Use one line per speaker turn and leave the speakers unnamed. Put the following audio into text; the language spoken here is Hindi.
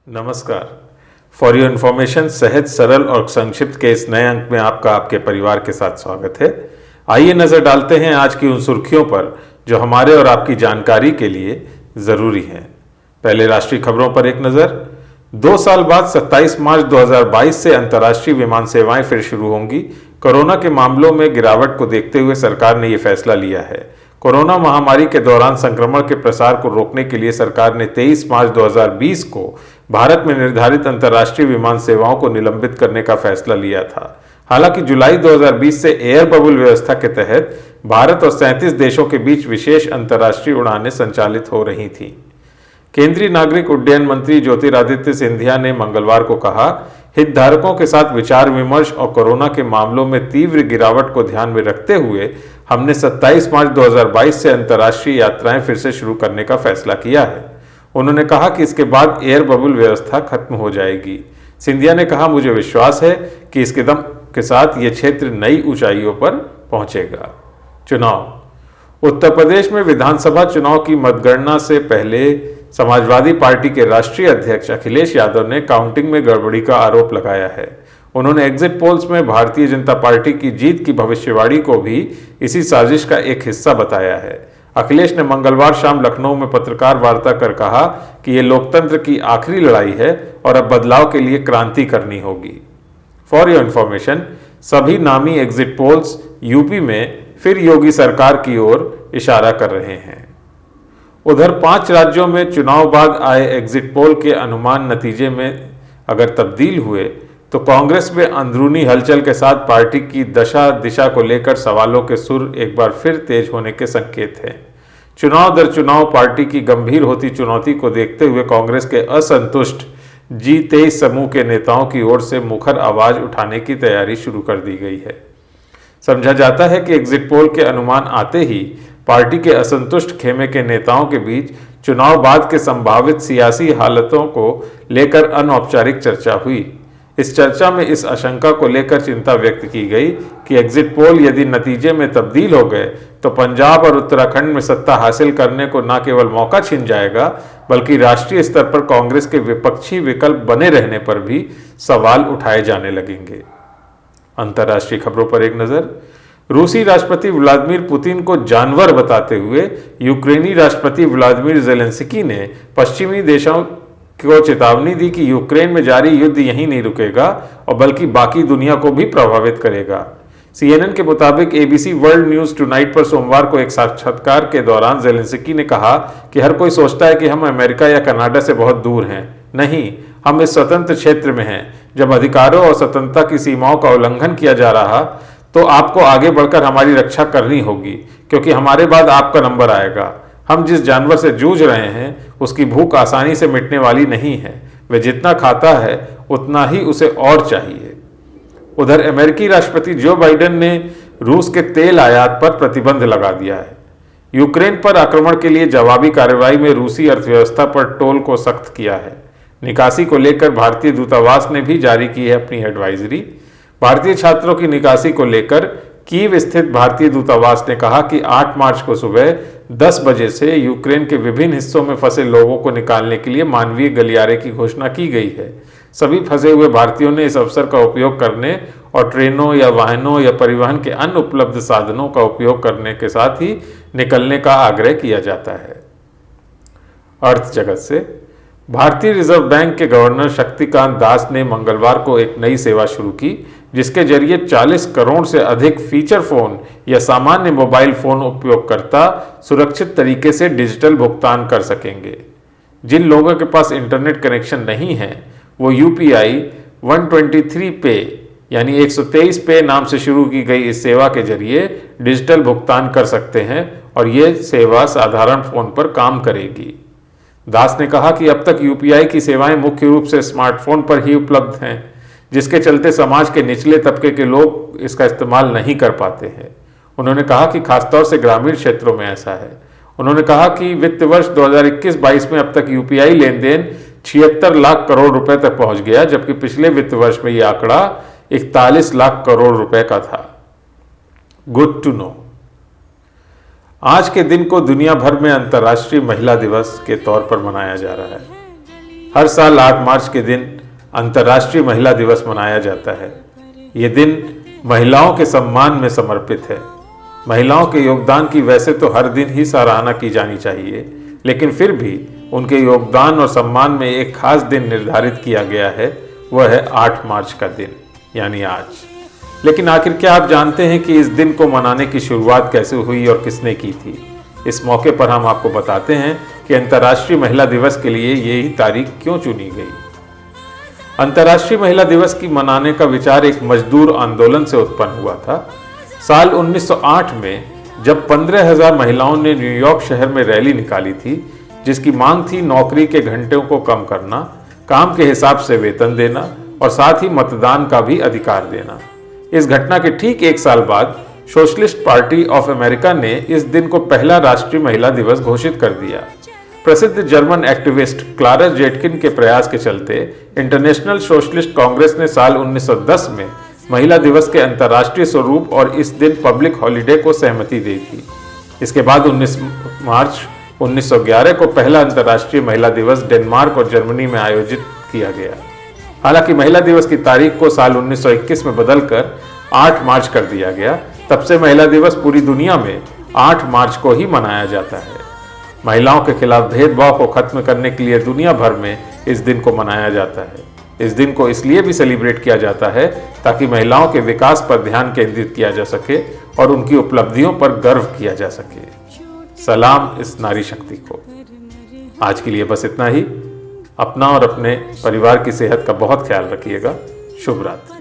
नमस्कार। फॉर योर इन्फॉर्मेशन सहज सरल और संक्षिप्त के इस नए अंक में आपका आपके परिवार के साथ स्वागत है। आइए नजर डालते हैं आज की उन सुर्खियों पर जो हमारे और आपकी जानकारी के लिए जरूरी हैं। पहले राष्ट्रीय खबरों पर एक नजर। 2 साल बाद 27 मार्च 2022 से अंतर्राष्ट्रीय विमान सेवाएं फिर शुरू होंगी। कोरोना के मामलों में गिरावट को देखते हुए सरकार ने यह फैसला लिया है। कोरोना महामारी के दौरान संक्रमण के प्रसार को रोकने के लिए सरकार ने 23 मार्च 2020 को भारत में निर्धारित अंतर्राष्ट्रीय विमान सेवाओं को निलंबित करने का फैसला लिया था। हालांकि जुलाई 2020 से एयर बबल व्यवस्था के तहत भारत और 37 देशों के बीच विशेष अंतर्राष्ट्रीय उड़ानें संचालित हो रही थीं। केंद्रीय नागरिक उड्डयन मंत्री ज्योतिरादित्य सिंधिया ने मंगलवार को कहा, हितधारकों के साथ विचार विमर्श और कोरोना के मामलों में तीव्र गिरावट को ध्यान में रखते हुए हमने 27 मार्च 2022 से अंतर्राष्ट्रीय यात्राएं फिर से शुरू करने का फैसला किया है। उन्होंने कहा कि इसके बाद एयर बबल व्यवस्था खत्म हो जाएगी। सिंधिया ने कहा, मुझे विश्वास है कि इस कदम के साथ ये क्षेत्र नई ऊंचाइयों पर पहुंचेगा। चुनाव। उत्तर प्रदेश में विधानसभा चुनाव की मतगणना से पहले समाजवादी पार्टी के राष्ट्रीय अध्यक्ष अखिलेश यादव ने काउंटिंग में गड़बड़ी का आरोप लगाया है। उन्होंने एग्जिट पोल्स में भारतीय जनता पार्टी की जीत की भविष्यवाणी को भी इसी साजिश का एक हिस्सा बताया है। अखिलेश ने मंगलवार शाम लखनऊ में पत्रकार वार्ता कर कहा कि यह लोकतंत्र की आखिरी लड़ाई है और अब बदलाव के लिए क्रांति करनी होगी। फॉर योर इन्फॉर्मेशन, सभी नामी एग्जिट पोल्स यूपी में फिर योगी सरकार की ओर इशारा कर रहे हैं। उधर 5 राज्यों में चुनाव बाद आए एग्जिट पोल के अनुमान नतीजे में अगर तब्दील हुए तो कांग्रेस में अंदरूनी हलचल के साथ पार्टी की दशा दिशा को लेकर सवालों के सुर एक बार फिर तेज होने के संकेत हैं। चुनाव दर चुनाव पार्टी की गंभीर होती चुनौती को देखते हुए कांग्रेस के असंतुष्ट G23 समूह के नेताओं की ओर से मुखर आवाज उठाने की तैयारी शुरू कर दी गई है। समझा जाता है कि एग्जिट पोल के अनुमान आते ही पार्टी के असंतुष्ट खेमे के नेताओं के बीच चुनाव बाद के संभावित सियासी हालातों को लेकर अनौपचारिक चर्चा हुई। इस चर्चा में इस आशंका को लेकर चिंता व्यक्त की गई कि एग्जिट पोल यदि नतीजे में तब्दील हो गए तो पंजाब और उत्तराखंड में सत्ता हासिल करने को न केवल मौका छिन जाएगा बल्कि राष्ट्रीय स्तर पर कांग्रेस के विपक्षी विकल्प बने रहने पर भी सवाल उठाए जाने लगेंगे। अंतर्राष्ट्रीय खबरों पर एक नजर। रूसी राष्ट्रपति व्लादिमीर पुतिन को जानवर बताते हुए यूक्रेनी राष्ट्रपति व्लादिमीर ज़ेलेंस्की ने पश्चिमी देशों को चेतावनी दी कि यूक्रेन में जारी युद्ध यहीं नहीं रुकेगा और बल्कि बाकी दुनिया को भी प्रभावित करेगा। CNN के मुताबिक ABC वर्ल्ड न्यूज टुनाइट पर सोमवार को एक साक्षात्कार के दौरान ज़ेलेंस्की ने कहा कि हर कोई सोचता है कि हम अमेरिका या कनाडा से बहुत दूर हैं। नहीं, हम इस स्वतंत्र क्षेत्र में हैं। जब अधिकारों और स्वतंत्रता की सीमाओं का उल्लंघन किया जा रहा तो आपको आगे बढ़कर हमारी रक्षा करनी होगी, क्योंकि हमारे बाद आपका नंबर आएगा। हम जिस जानवर से जूझ रहे हैं उसकी भूख आसानी से मिटने वाली नहीं है। वह जितना खाता है उतना ही उसे और चाहिए। उधर अमेरिकी राष्ट्रपति जो बाइडेन ने रूस के तेल आयात पर प्रतिबंध लगा दिया है। यूक्रेन पर आक्रमण के लिए जवाबी कार्रवाई में रूसी अर्थव्यवस्था पर टोल को सख्त किया है। निकासी को लेकर भारतीय दूतावास ने भी जारी की है अपनी एडवाइजरी। भारतीय छात्रों की निकासी को लेकर कीव स्थित भारतीय दूतावास ने कहा कि 8 मार्च को सुबह 10 बजे से यूक्रेन के विभिन्न हिस्सों में फंसे लोगों को निकालने के लिए मानवीय गलियारे की घोषणा की गई है। सभी फंसे हुए भारतीयों ने इस अवसर का उपयोग करने और ट्रेनों या वाहनों या परिवहन के अन्य उपलब्ध साधनों का उपयोग करने के साथ ही निकलने का आग्रह किया जाता है। अर्थ जगत से। भारतीय रिजर्व बैंक के गवर्नर शक्तिकांत दास ने मंगलवार को एक नई सेवा शुरू की जिसके जरिए 40 करोड़ से अधिक फीचर फोन या सामान्य मोबाइल फोन उपयोगकर्ता सुरक्षित तरीके से डिजिटल भुगतान कर सकेंगे। जिन लोगों के पास इंटरनेट कनेक्शन नहीं है वो UPI 123 पे यानी 123 पे नाम से शुरू की गई इस सेवा के जरिए डिजिटल भुगतान कर सकते हैं और ये सेवा साधारण फोन पर काम करेगी। दास ने कहा कि अब तक UPI की सेवाएं मुख्य रूप से स्मार्टफोन पर ही उपलब्ध हैं, जिसके चलते समाज के निचले तबके के लोग इसका इस्तेमाल नहीं कर पाते हैं। उन्होंने कहा कि खासतौर से ग्रामीण क्षेत्रों में ऐसा है। उन्होंने कहा कि वित्त वर्ष 2021-22 में अब तक UPI लेन देन 76 लाख करोड़ रुपए तक पहुंच गया, जबकि पिछले वित्त वर्ष में यह आंकड़ा 41 लाख करोड़ रुपए का था। Good to know. आज के दिन को दुनिया भर में अंतर्राष्ट्रीय महिला दिवस के तौर पर मनाया जा रहा है। हर साल 8 मार्च के दिन अंतर्राष्ट्रीय महिला दिवस मनाया जाता है। ये दिन महिलाओं के सम्मान में समर्पित है। महिलाओं के योगदान की वैसे तो हर दिन ही सराहना की जानी चाहिए, लेकिन फिर भी उनके योगदान और सम्मान में एक खास दिन निर्धारित किया गया है, वह है 8 मार्च का दिन, यानी आज। लेकिन आखिर क्या आप जानते हैं कि इस दिन को मनाने की शुरुआत कैसे हुई और किसने की थी? इस मौके पर हम आपको बताते हैं कि अंतर्राष्ट्रीय महिला दिवस के लिए यही तारीख क्यों चुनी गई। अंतर्राष्ट्रीय महिला दिवस की मनाने का विचार एक मजदूर आंदोलन से उत्पन्न हुआ था। साल 1908 में जब 15,000 महिलाओं ने न्यूयॉर्क शहर में रैली निकाली थी, जिसकी मांग थी नौकरी के घंटों को कम करना, काम के हिसाब से वेतन देना और साथ ही मतदान का भी अधिकार देना। इस घटना के ठीक एक साल बाद सोशलिस्ट पार्टी ऑफ अमेरिका ने इस दिन को पहला राष्ट्रीय महिला दिवस घोषित कर दिया। प्रसिद्ध जर्मन एक्टिविस्ट क्लारा जेटकिन के प्रयास के चलते इंटरनेशनल सोशलिस्ट कांग्रेस ने साल 1910 में महिला दिवस के अंतर्राष्ट्रीय स्वरूप और इस दिन पब्लिक हॉलिडे को सहमति दी थी। इसके बाद 19 मार्च 1911 को पहला अंतर्राष्ट्रीय महिला दिवस डेनमार्क और जर्मनी में आयोजित किया गया। हालांकि महिला दिवस की तारीख को साल 1921 में बदलकर 8 मार्च कर दिया गया। तब से महिला दिवस पूरी दुनिया में 8 मार्च को ही मनाया जाता है। महिलाओं के खिलाफ भेदभाव को खत्म करने के लिए दुनिया भर में इस दिन को मनाया जाता है। इस दिन को इसलिए भी सेलिब्रेट किया जाता है ताकि महिलाओं के विकास पर ध्यान केंद्रित किया जा सके और उनकी उपलब्धियों पर गर्व किया जा सके। सलाम इस नारी शक्ति को। आज के लिए बस इतना ही। अपना और अपने परिवार की सेहत का बहुत ख्याल रखिएगा। शुभ रात्रि।